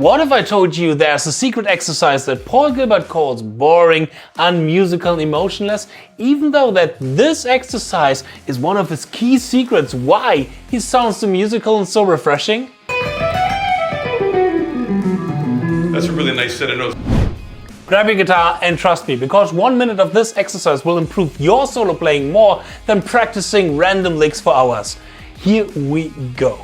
What if I told you there's a secret exercise that Paul Gilbert calls boring, unmusical, and emotionless, even though that this exercise is one of his key secrets why he sounds so musical and so refreshing? That's a really nice set of notes. Grab your guitar and trust me, because 1 minute of this exercise will improve your solo playing more than practicing random licks for hours. Here we go.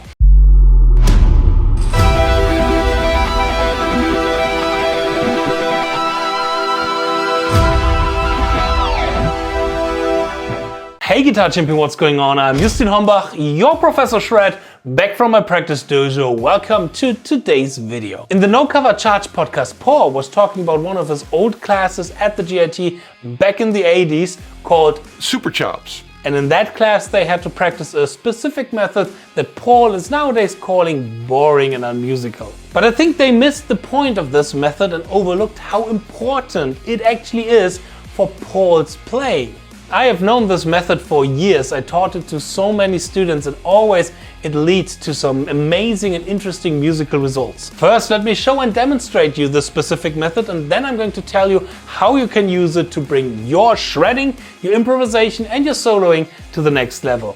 Hey Guitar Champion, what's going on? I'm 𝙤𝙤𝙢𝙚, your Professor Shred, back from my practice dojo. Welcome to today's video. In the No Cover Charge podcast, Paul was talking about one of his old classes at the GIT back in the 80s called Super Chops. And in that class they had to practice a specific method that Paul is nowadays calling boring and unmusical. But I think they missed the point of this method and overlooked how important it actually is for Paul's playing. I have known this method for years. I taught it to so many students and always it leads to some amazing and interesting musical results. First, let me show and demonstrate you this specific method, and then I'm going to tell you how you can use it to bring your shredding, your improvisation and your soloing to the next level.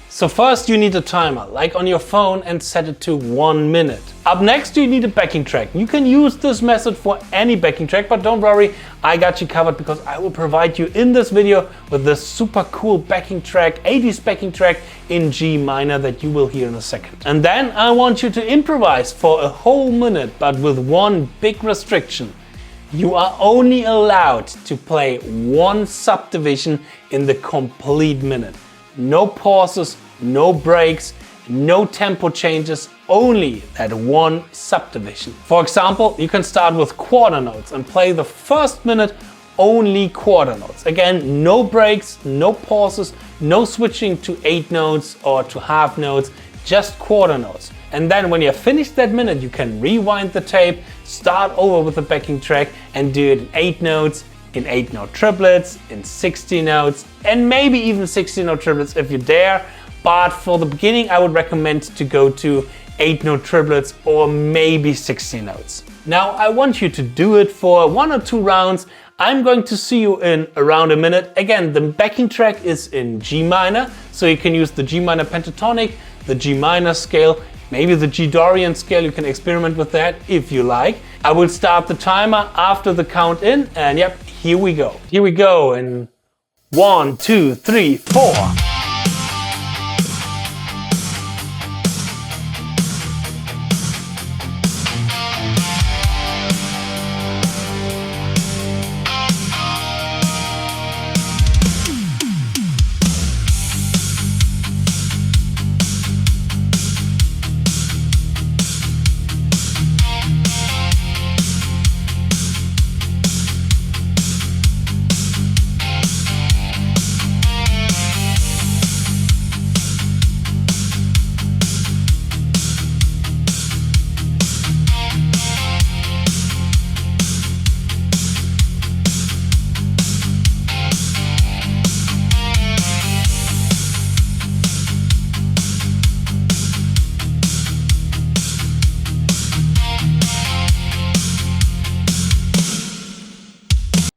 So first you need a timer, like on your phone, and set it to 1 minute. Up next you need a backing track. You can use this method for any backing track, but don't worry, I got you covered because I will provide you in this video with this super cool backing track, 80s backing track in G minor that you will hear in a second. And then I want you to improvise for a whole minute, but with one big restriction. You are only allowed to play one subdivision in the complete minute. No pauses, no breaks, no tempo changes, only that one subdivision. For example, you can start with quarter notes and play the first minute only quarter notes. Again, no breaks, no pauses, no switching to 8 notes or to half notes, just quarter notes. And then when you have finished that minute, you can rewind the tape, start over with the backing track and do it in 8 notes, in 8-note triplets, in 60 notes, and maybe even 16-note triplets if you dare. But for the beginning, I would recommend to go to 8-note triplets or maybe 16 notes. Now, I want you to do it for 1 or 2 rounds. I'm going to see you in around a minute. Again, the backing track is in G minor, so you can use the G minor pentatonic, the G minor scale, maybe the G Dorian scale. You can experiment with that if you like. I will start the timer after the count in, and yep, here we go. Here we go in 1, 2, 3, 4.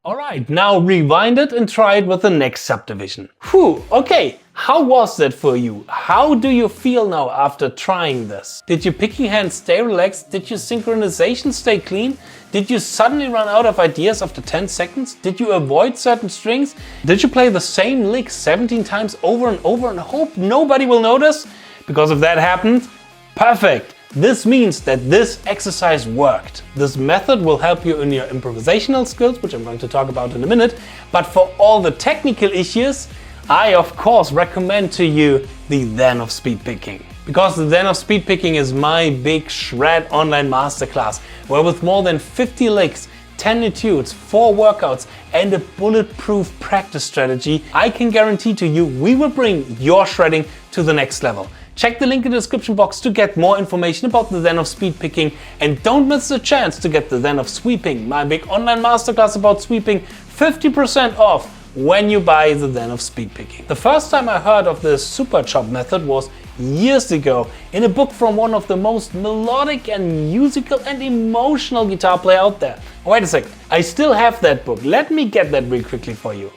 Alright, now rewind it and try it with the next subdivision. Whew, okay, how was that for you? How do you feel now after trying this? Did your picking hand stay relaxed? Did your synchronization stay clean? Did you suddenly run out of ideas after 10 seconds? Did you avoid certain strings? Did you play the same lick 17 times over and over and hope nobody will notice? Because if that happened, perfect! This means that this exercise worked. This method will help you in your improvisational skills, which I'm going to talk about in a minute. But for all the technical issues, I of course recommend to you the ZEN of Speedpicking. Because the ZEN of Speedpicking is my big shred online masterclass, where with more than 50 licks, 10 etudes, 4 workouts and a bulletproof practice strategy, I can guarantee to you we will bring your shredding to the next level. Check the link in the description box to get more information about the ZEN of Speedpicking, and don't miss the chance to get the ZEN of Sweeping, my big online masterclass about sweeping, 50% off when you buy the ZEN of Speedpicking. The first time I heard of this super chop method was years ago in a book from one of the most melodic and musical and emotional guitar player out there. Wait a second, I still have that book. Let me get that real quickly for you.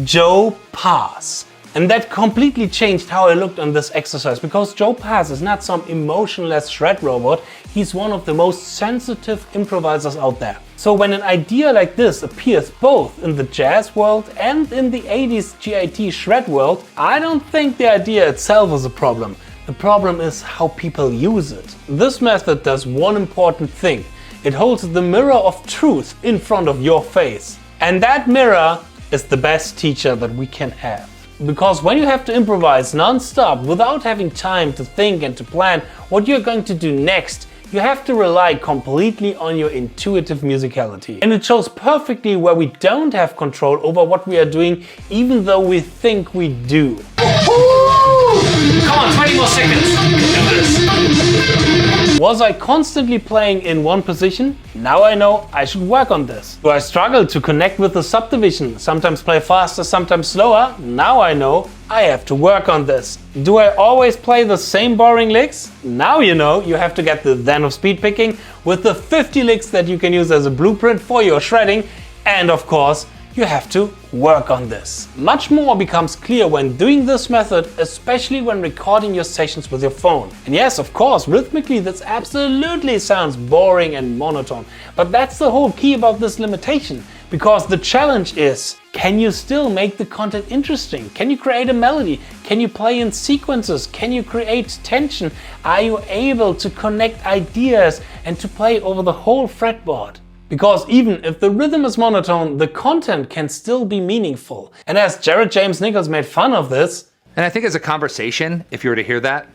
Joe Pass. And that completely changed how I looked on this exercise, because Joe Pass is not some emotionless shred robot, he's one of the most sensitive improvisers out there. So when an idea like this appears both in the jazz world and in the 80s GIT shred world, I don't think the idea itself is a problem. The problem is how people use it. This method does one important thing. It holds the mirror of truth in front of your face. And that mirror is the best teacher that we can have. Because when you have to improvise non-stop without having time to think and to plan what you're going to do next, you have to rely completely on your intuitive musicality. And it shows perfectly where we don't have control over what we are doing, even though we think we do. Come on, 20 more seconds. You can do this. Was I constantly playing in one position? Now I know I should work on this. Do I struggle to connect with the subdivision? Sometimes play faster, sometimes slower? Now I know I have to work on this. Do I always play the same boring licks? Now you know you have to get the ZEN of Speedpicking with the 50 licks that you can use as a blueprint for your shredding, and of course, you have to work on this. Much more becomes clear when doing this method, especially when recording your sessions with your phone. And yes, of course, rhythmically this absolutely sounds boring and monotone, but that's the whole key about this limitation. Because the challenge is, can you still make the content interesting? Can you create a melody? Can you play in sequences? Can you create tension? Are you able to connect ideas and to play over the whole fretboard? Because even if the rhythm is monotone, the content can still be meaningful. And as Jared James Nichols made fun of this, and I think as a conversation, if you were to hear that,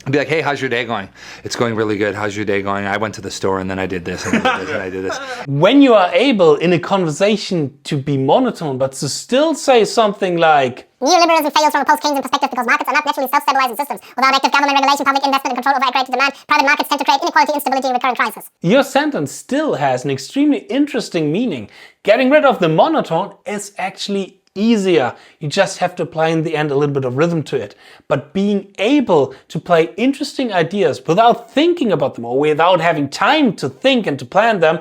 I'd be like, hey, how's your day going? It's going really good. How's your day going? I went to the store and then I did this and I did this and I did this. When you are able in a conversation to be monotone, but to still say something like, neoliberalism fails from a post-Keynesian perspective because markets are not naturally self-stabilizing systems. Without active government regulation, public investment, and control over aggregated demand, private markets tend to create inequality, instability, and recurring crisis. Your sentence still has an extremely interesting meaning. Getting rid of the monotone is actually easier. You just have to apply in the end a little bit of rhythm to it. But being able to play interesting ideas without thinking about them or without having time to think and to plan them,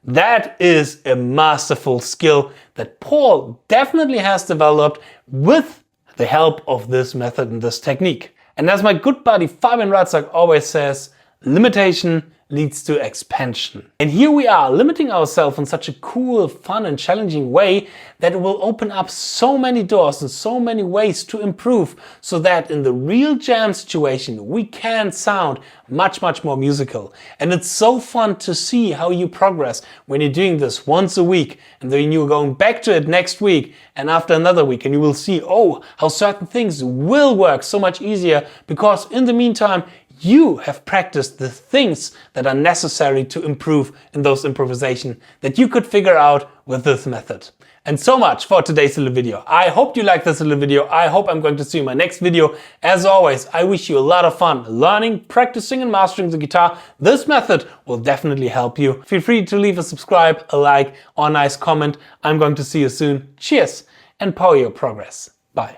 that is a masterful skill that Paul definitely has developed with the help of this method and this technique. And as my good buddy Fabian Ratzak always says, limitation leads to expansion. And here we are, limiting ourselves in such a cool, fun and challenging way that it will open up so many doors and so many ways to improve, so that in the real jam situation we can sound much more musical. And it's so fun to see how you progress when you're doing this once a week, and then you're going back to it next week and after another week, and you will see, how certain things will work so much easier, because in the meantime you have practiced the things that are necessary to improve in those improvisation that you could figure out with this method. And so much for today's little video. I hope you liked this little video. I hope I'm going to see you in my next video. As always, I wish you a lot of fun learning, practicing and mastering the guitar. This method will definitely help you. Feel free to leave a subscribe, a like or a nice comment. I'm going to see you soon. Cheers and power your progress. Bye.